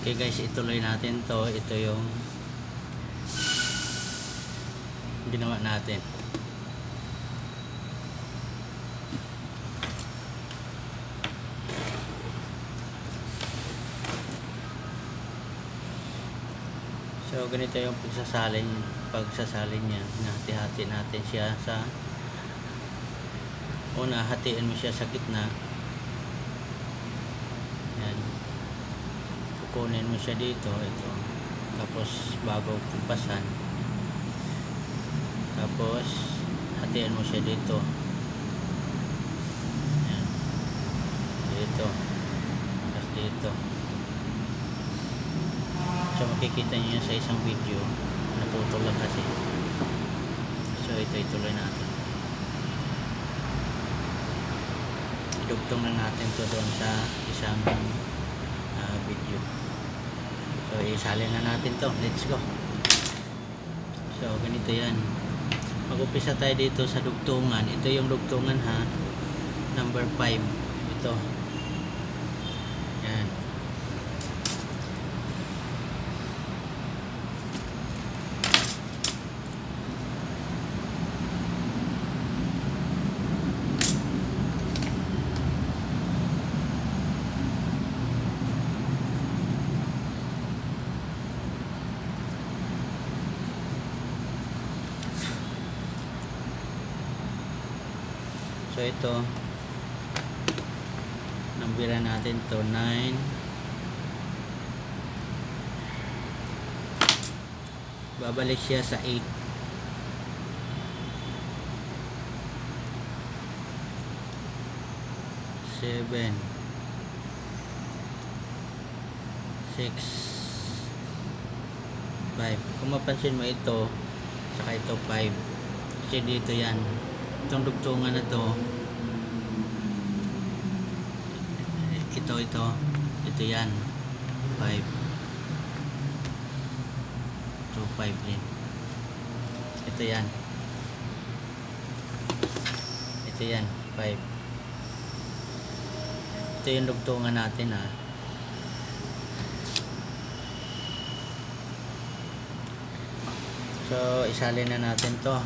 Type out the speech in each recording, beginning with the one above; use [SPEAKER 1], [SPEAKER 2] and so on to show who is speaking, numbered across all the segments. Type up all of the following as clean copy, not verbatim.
[SPEAKER 1] Okay guys, ituloy natin to. Ito yung ginawa natin. So ganito yung pagsasalin niya. Hati-hati natin siya sa una, hatiin mo siya sa gitna. Yan. Kukunin mo siya dito, ito. Tapos bago kumpasan. Tapos hatiin mo siya dito. Yan. Dito. Tapos dito. So makikita niyo sa isang video, naputol lang kasi. So ito ituloy natin. Idugtong lang natin to doon sa isang video. So isalin na natin to. Let's go. So ganito yan. Mag-umpisa tayo dito sa dugtungan. Ito yung dugtungan ha. Number 5. Ito. Yan. So ito, nambira natin to 9, babalik siya sa 8, 7, 6, 5. Kung mapansin mo ito, saka ito 5, kasi dito yan. Itong dugtungan na to, ito yan 5, ito 5 din, ito yan 5. Ito yung dugtungan natin ha. So isalin na natin to.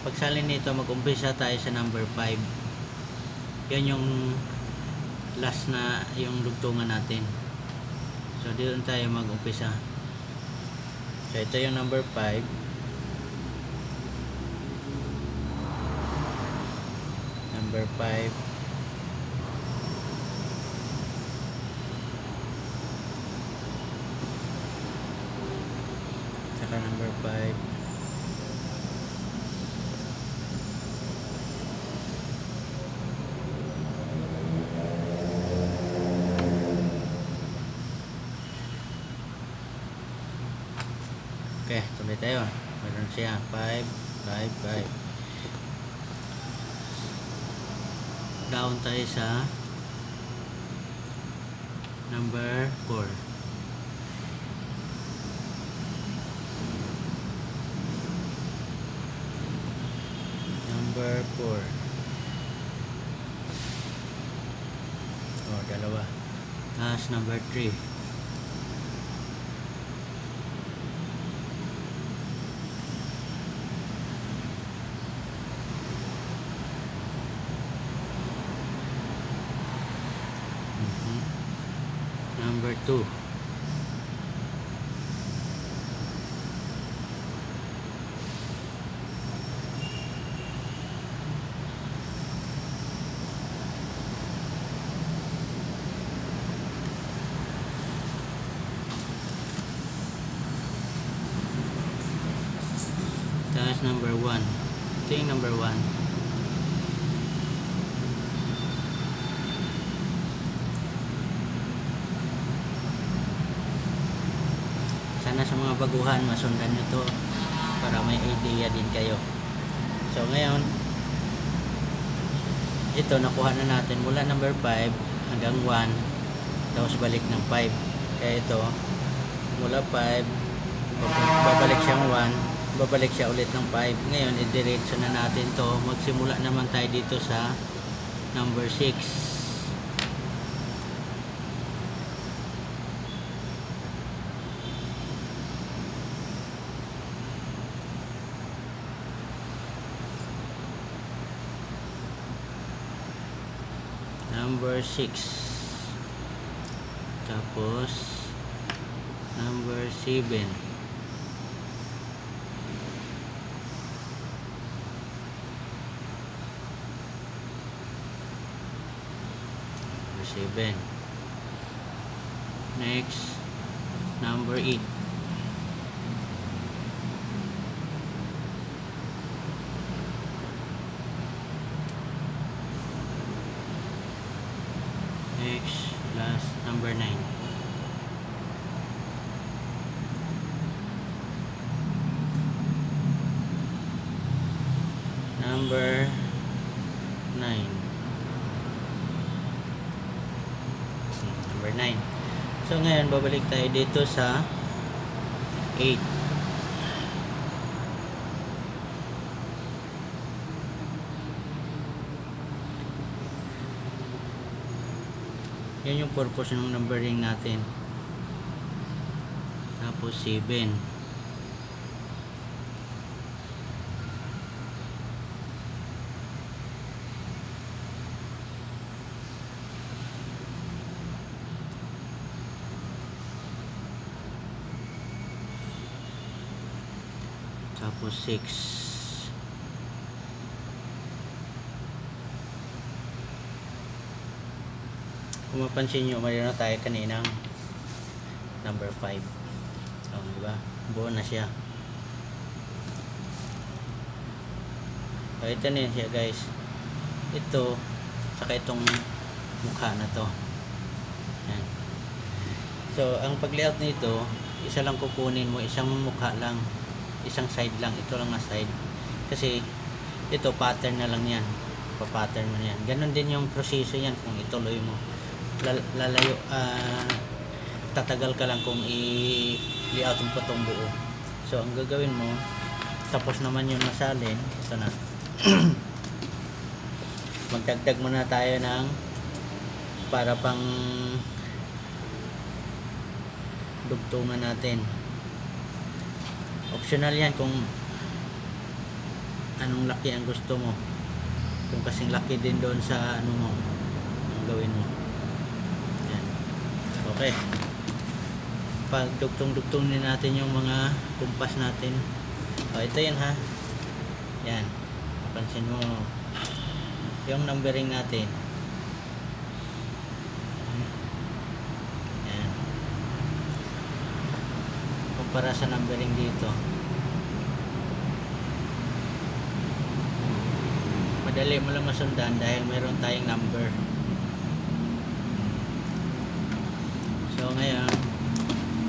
[SPEAKER 1] Pagsalin nito, mag-umpisa tayo sa number 5. Yan yung last na yung dugtungan natin. So doon tayo mag-umpisa. So ito yung number 5. Number 5. Saka number 5. Okay, tuloy tayo. Meron siya 5, 5, 5. Down tayo sa number 4. Number 4. Oh, dalawa. Tapos number 3. Number 2. Tapos number 1. Ito yung number 1. Sana sa mga baguhan masundan nyo to para may idea din kayo. So ngayon ito nakuha na natin mula number 5 hanggang 1, tapos balik ng 5. Kaya ito mula 5 babalik siyang 1, babalik siya ulit ng 5. Ngayon idiretso na natin to. Magsimula naman tayo dito sa number 6. Number 6, tapos number 7, next number 8, next last number 9. Number 9. Number 9. So ngayon babalik tayo dito sa 8. Yan yung purpose ng numbering natin. Tapos 7. Tapos 6. Kung mapansin nyo, mayroon na tayo kaninang number 5. So, diba? Buo na siya. So, ito na yun siya, guys. Ito, saka itong mukha na to. Yan. So, ang pag-layout nito, isa lang kukunin mo, isang mukha lang, isang side lang, ito lang na side. Kasi, ito, pattern na lang yan. Pa-pattern mo yan. Ganon din yung proseso yan kung ituloy mo. Lalayo, tatagal ka lang kung i-layout mo pa itong buo. So ang gagawin mo, tapos naman yung nasalin, ito na. Magdagdag muna tayo ng para pang dugtungan natin. Optional yan kung anong laki ang gusto mo, kung kasing laki din doon sa ano mo ang gawin mo. Okay, pag dugtong-dugtong din natin yung mga kumpas natin. Ito yan ha, yan, napansin mo yung numbering natin. Yan, kumpara sa numbering dito, madali mo lang masundan dahil mayroon tayong number. So ngayon,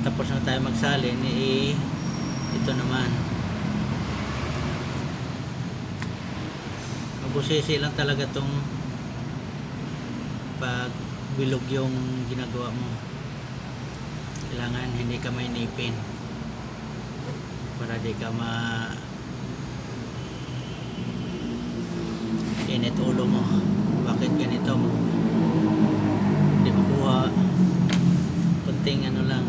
[SPEAKER 1] tapos na tayo magsalin, ito naman. Mabusisi lang talaga tong pag bilog yung ginagawa mo. Kailangan hindi ka may nipin para di ka init ulo mo. Bakit ganito mo? Hindi makuha. Kunting ano lang,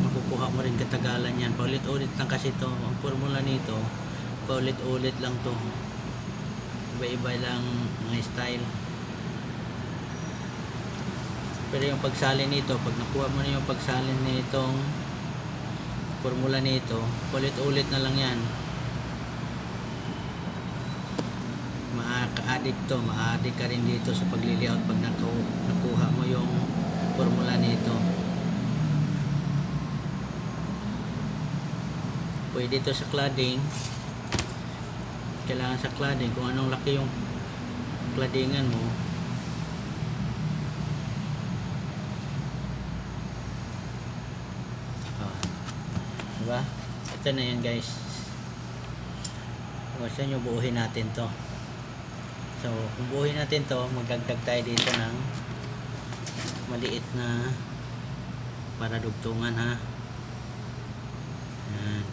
[SPEAKER 1] makukuha mo rin katagalan yan. Paulit-ulit lang kasi to. Ang formula nito, paulit-ulit lang to. Iba-iba lang mga style. Pero yung pagsalin nito, pag nakuha mo na yung pagsalin nitong formula nito, paulit-ulit na lang yan. Maka-addict to, ma-addict ka rin dito sa pag-layout pag nakuha mo yung formula nito. Pwede ito sa cladding. Kailangan sa cladding kung anong laki yung claddingan mo, diba? Ito na yan, guys. Gusto nyo buuhin natin to. So kung buuhin natin to, magdagdag tayo dito ng maliit na para dugtungan ha. Yan.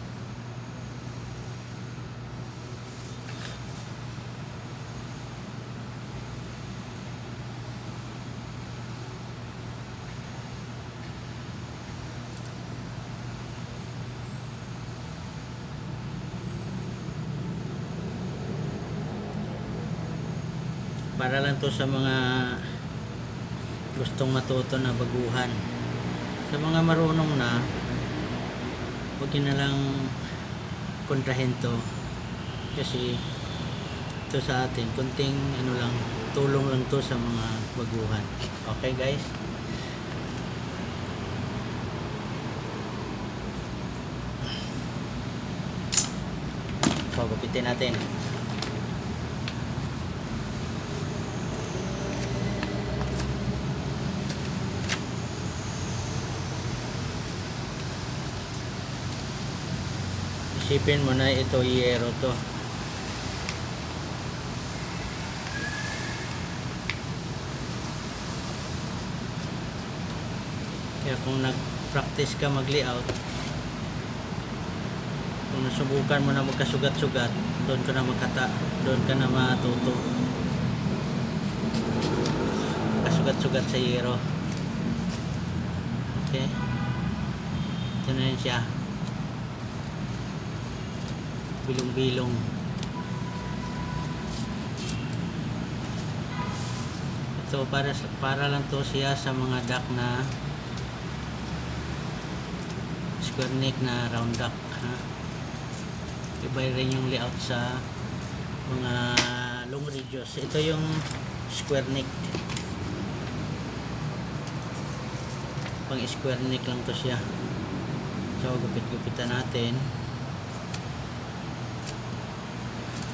[SPEAKER 1] Para lang to sa mga gustong matuto na baguhan. Sa mga marunong na, huwag nyo na lang kontrahin to, kasi ito sa atin kunting ano lang, tulong lang to sa mga baguhan. Okay guys, so gupitin natin. Isipin mo na ito yero to. Kaya kung nag-practice ka mag-layout, kung nasubukan mo na magkasugat-sugat, doon ka na matuto. Kasugat-sugat sa yero. Okay? Ito na yun siya. Bilong-bilong. Ito para lang to siya sa mga duck na square neck na round duck, ha? Iba rin yung layout sa mga long radius. Ito yung square neck. Pang square neck lang to siya. So gupit-gupitan natin.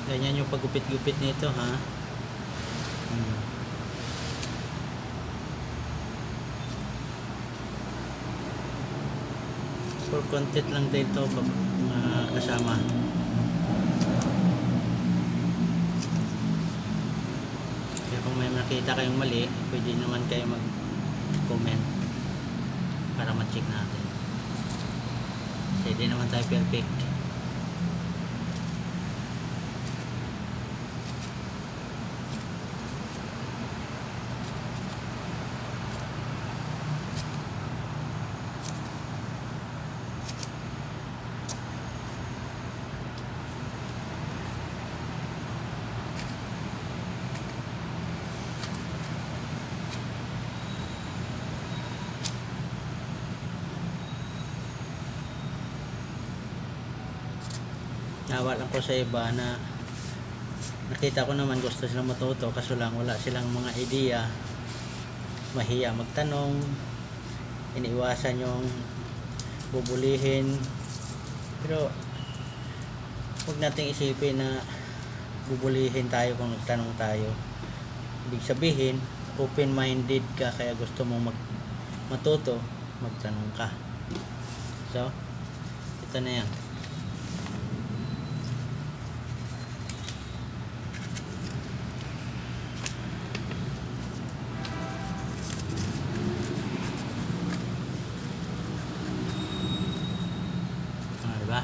[SPEAKER 1] Ganyan yung paggupit-gupit nito, ha. For content lang dito mga kasama. Kaya kung may nakita kayong mali, pwede naman kayo mag-comment para ma-check natin. Kasi di naman tayo perfect. Nawa lang ko sa iba na nakita ko naman gusto silang matuto, kaso lang wala silang mga idea, mahiya magtanong, iniiwasan yung bubulihin. Pero huwag nating isipin na bubulihin tayo kung nagtanong tayo. Ibig sabihin open-minded ka, kaya gusto mong matuto, magtanong ka. So ito na yan. Diba?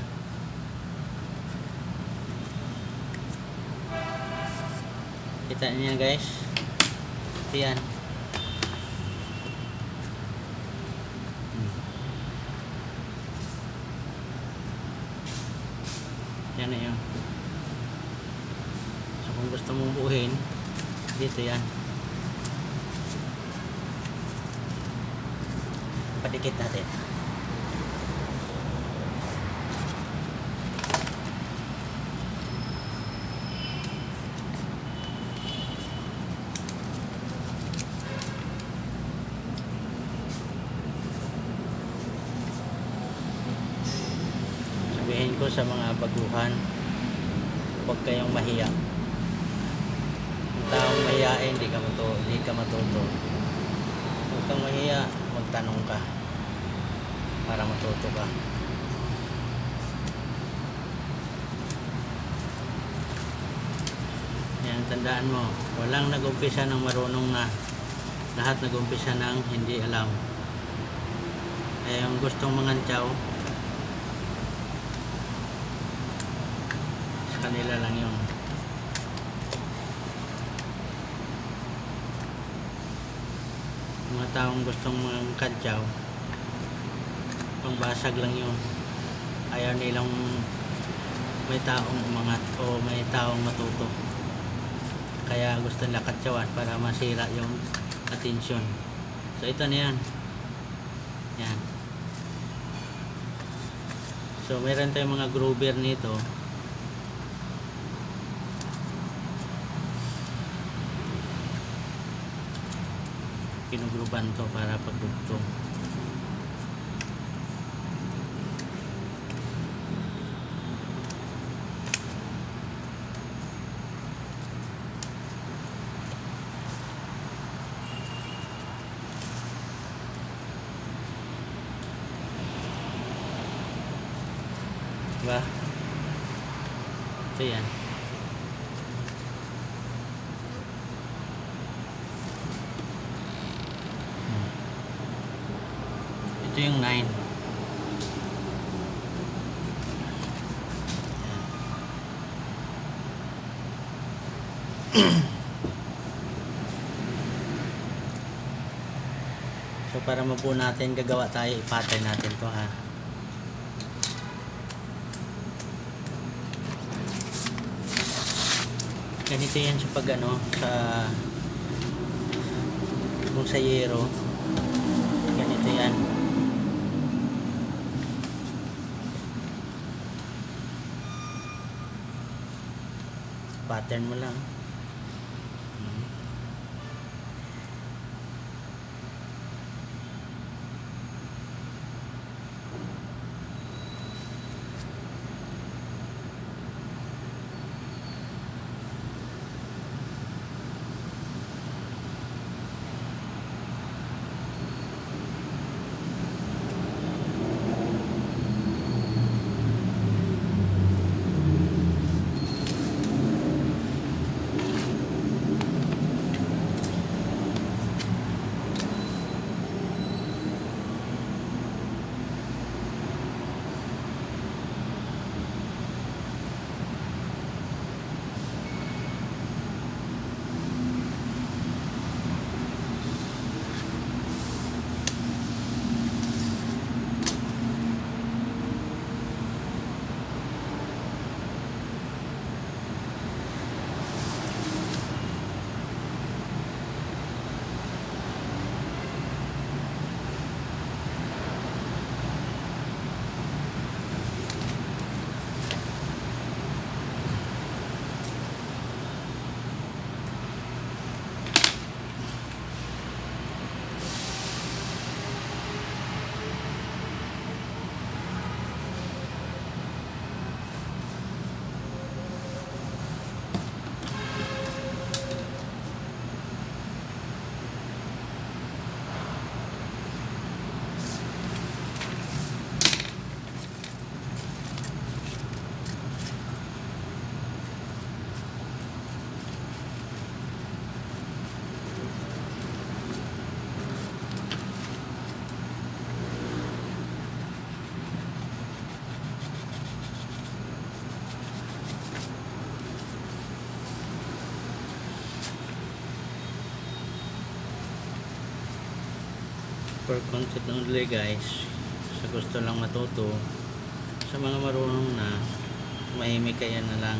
[SPEAKER 1] Kita niyo guys. Ito yan. Yan na yun. So kung gusto mong buuhin, dito yan. Padikit natin. Sabihin ko sa mga baguhan, huwag kayong mahiya. Ang taong mahiyain, hindi ka matuto. Huwag kang mahiya, magtanong ka para matuto ka. Yan, tandaan mo, walang nag-umpisa ng marunong na. Lahat nag-umpisa ng hindi alam. Kaya yung gustong mangantyaw, kanila lang yung mga taong gustong magkadyaw, pangbasag lang yun. Ayaw nilang may taong umangat o may taong matuto. kaya gusto nila katsawan para masira yung atensyon. So ito na yan. Yan. So meron tayong mga groover nito. Kinugruban to para pagdugtong. Diba? Ito yan. Ito yung 9. So para mabuo natin, gagawa tayo, ipatay natin to ha. Ganito yan sa pag ano, kung sa yero, ganito yan. Pattern mo lang. For content only guys, sa gusto lang matuto, sa mga marunong na, mahimik kaya na lang,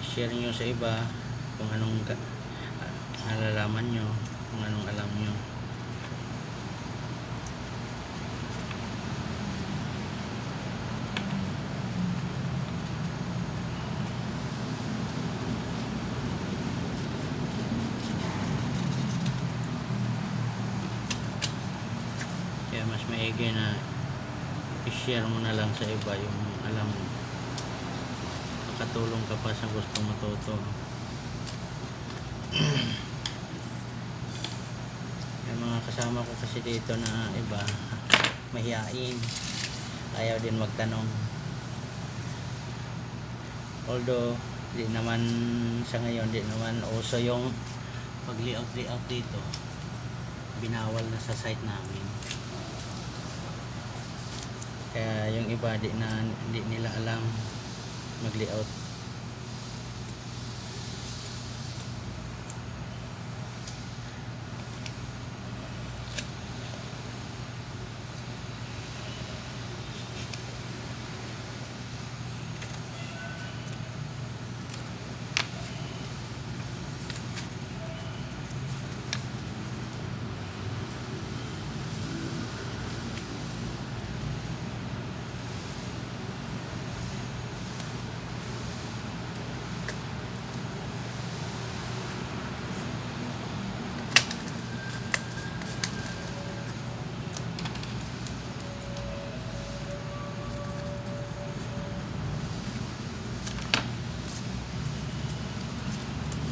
[SPEAKER 1] share nyo sa iba kung anong nalalaman nyo, kung anong alam nyo. Kaya mas maigi na i-share mo na lang sa iba yung alam mo, makatulong ka pa sa gusto matuto. Yung mga kasama ko kasi dito na iba mahiyain, ayaw din magtanong, although di naman sa ngayon, di naman uso yung pag layout dito, binawal na sa site namin. Kaya yung iba di nila alam mag-layout.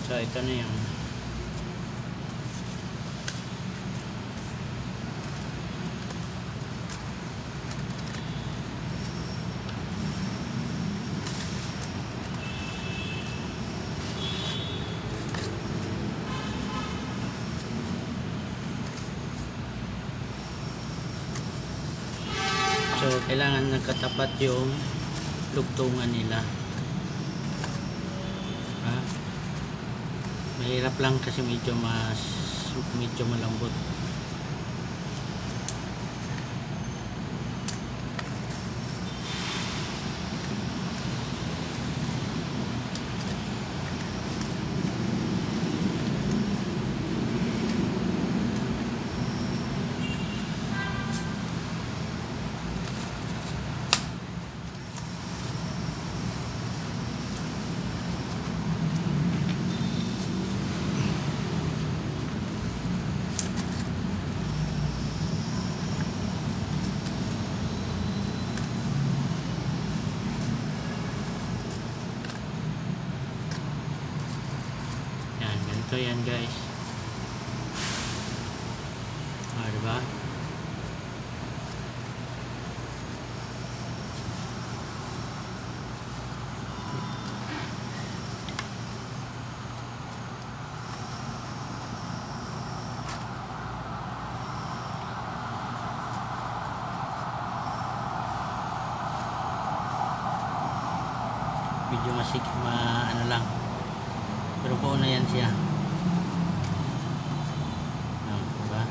[SPEAKER 1] So ito na yung so kailangan nagkatapat yung lugtungan nila. Mahirap lang kasi medyo malambot. Ganito yan guys. Diba? Medyo ano lang, pero buo na yan siya. Diba?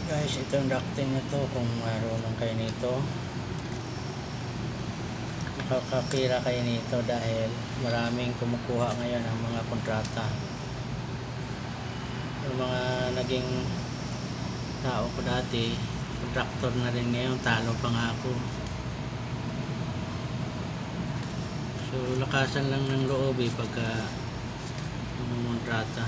[SPEAKER 1] Guys, itong ducting na to, kung marunong kayo nito, makakapira kayo nito dahil maraming kumukuha ngayon ang mga kontrata. Yung mga naging tao ko dati, contractor na rin ngayon, talo pa nga ako. So lakasan lang ng loob pagka kontrata.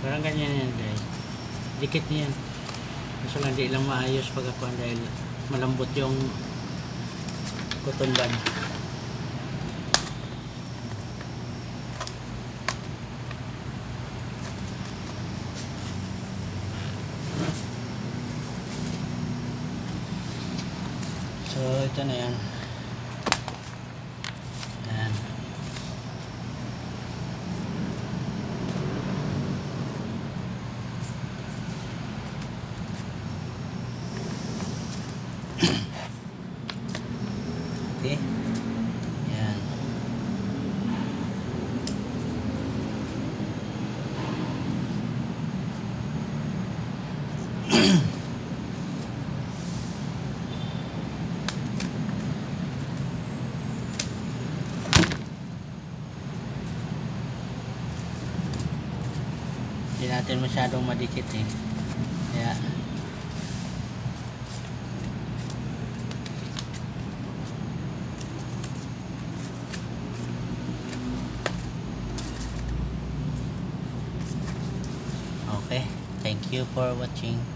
[SPEAKER 1] Parang ganyan yan guys. Dikit niyan. Kaso lang di lang maayos pagkakuan dahil malambot yung cotton bud. So ito na yan. Ayan. Hindi natin masyadong madikit eh. Kaya okay. Thank you for watching.